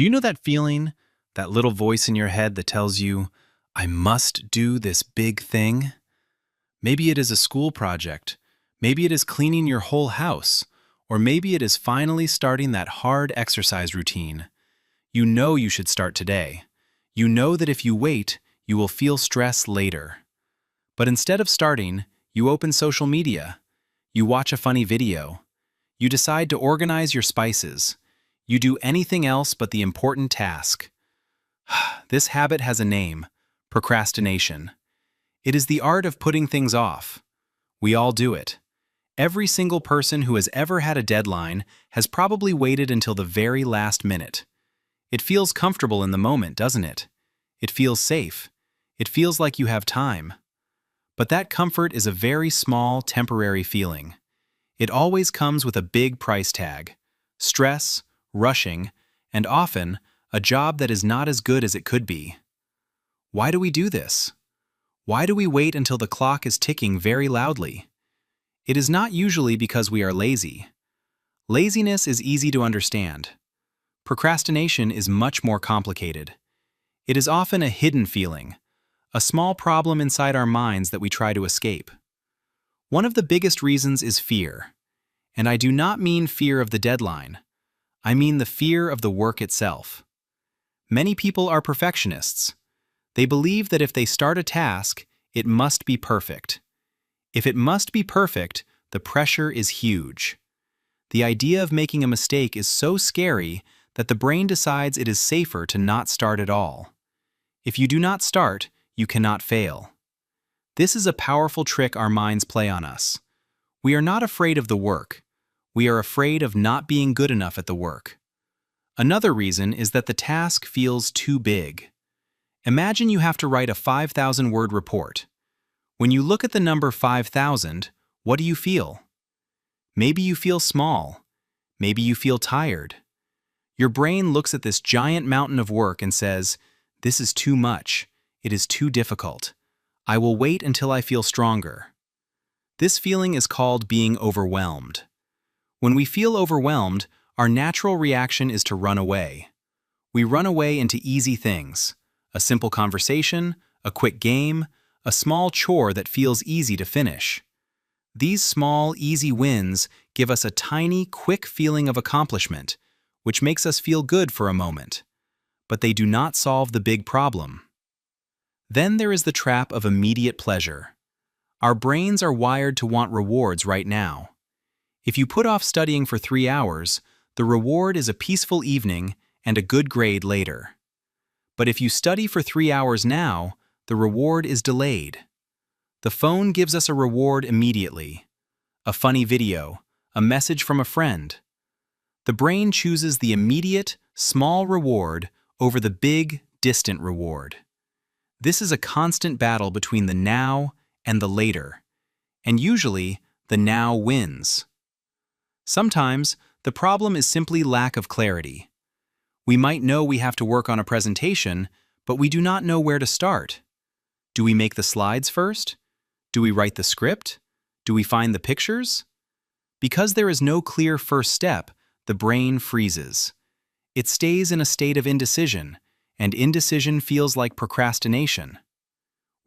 Do you know that feeling? That little voice in your head that tells you, I must do this big thing? Maybe it is a school project. Maybe it is cleaning your whole house. Or maybe it is finally starting that hard exercise routine. You know you should start today. You know that if you wait, you will feel stress later. But instead of starting, you open social media. You watch a funny video. You decide to organize your spices. You do anything else but the important task. This habit has a name: procrastination. It is the art of putting things off. We all do it. Every single person who has ever had a deadline has probably waited until the very last minute. It feels comfortable in the moment, doesn't it? It feels safe. It feels like you have time. But that comfort is a very small, temporary feeling. It always comes with a big price tag: stress, rushing, and often a job that is not as good as it could be. Why do we do this? Why do we wait until the clock is ticking very loudly? It is not usually because we are lazy. Laziness is easy to understand. Procrastination is much more complicated. It is often a hidden feeling, a small problem inside our minds that we try to escape. One of the biggest reasons is fear. And I do not mean fear of the deadline. I mean the fear of the work itself. Many people are perfectionists. They believe that if they start a task, it must be perfect. If it must be perfect, the pressure is huge. The idea of making a mistake is so scary that the brain decides it is safer to not start at all. If you do not start, you cannot fail. This is a powerful trick our minds play on us. We are not afraid of the work. We are afraid of not being good enough at the work. Another reason is that the task feels too big. Imagine you have to write a 5,000-word report. When you look at the number 5,000, what do you feel? Maybe you feel small. Maybe you feel tired. Your brain looks at this giant mountain of work and says, "This is too much. It is too difficult. I will wait until I feel stronger." This feeling is called being overwhelmed. When we feel overwhelmed, our natural reaction is to run away. We run away into easy things: a simple conversation, a quick game, a small chore that feels easy to finish. These small, easy wins give us a tiny, quick feeling of accomplishment, which makes us feel good for a moment. But they do not solve the big problem. Then there is the trap of immediate pleasure. Our brains are wired to want rewards right now. If you put off studying for 3 hours, the reward is a peaceful evening and a good grade later. But if you study for 3 hours now, the reward is delayed. The phone gives us a reward immediately: a funny video, a message from a friend. The brain chooses the immediate, small reward over the big, distant reward. This is a constant battle between the now and the later, and usually the now wins. Sometimes the problem is simply lack of clarity. We might know we have to work on a presentation, but we do not know where to start. Do we make the slides first? Do we write the script? Do we find the pictures? Because there is no clear first step, the brain freezes. It stays in a state of indecision, and indecision feels like procrastination.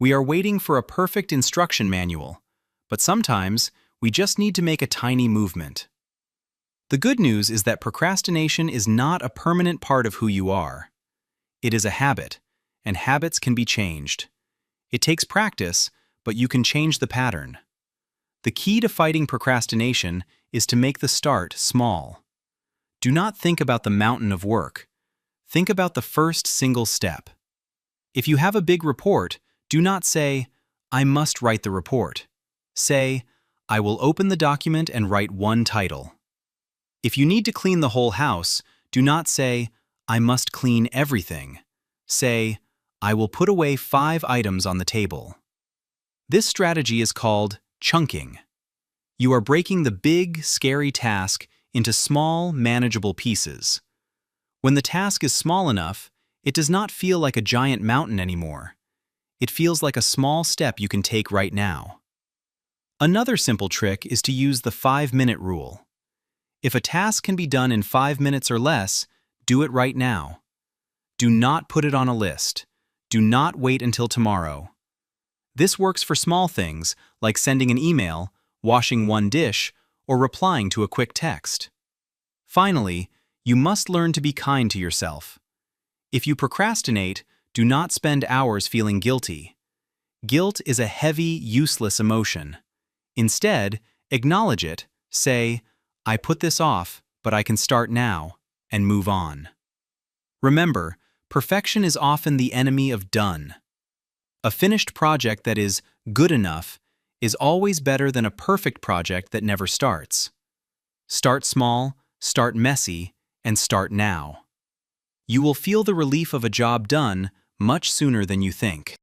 We are waiting for a perfect instruction manual, but sometimes we just need to make a tiny movement. The good news is that procrastination is not a permanent part of who you are. It is a habit, and habits can be changed. It takes practice, but you can change the pattern. The key to fighting procrastination is to make the start small. Do not think about the mountain of work. Think about the first single step. If you have a big report, do not say, "I must write the report." Say, "I will open the document and write one title." If you need to clean the whole house, do not say, "I must clean everything." Say, "I will put away 5 items on the table." This strategy is called chunking. You are breaking the big, scary task into small, manageable pieces. When the task is small enough, it does not feel like a giant mountain anymore. It feels like a small step you can take right now. Another simple trick is to use the 5-minute rule. If a task can be done in 5 minutes or less, do it right now. Do not put it on a list. Do not wait until tomorrow. This works for small things like sending an email, washing one dish, or replying to a quick text. Finally, you must learn to be kind to yourself. If you procrastinate, do not spend hours feeling guilty. Guilt is a heavy, useless emotion. Instead, acknowledge it, say, I put this off, but I can start now, and move on. Remember, perfection is often the enemy of done. A finished project that is good enough is always better than a perfect project that never starts. Start small, start messy, and start now. You will feel the relief of a job done much sooner than you think.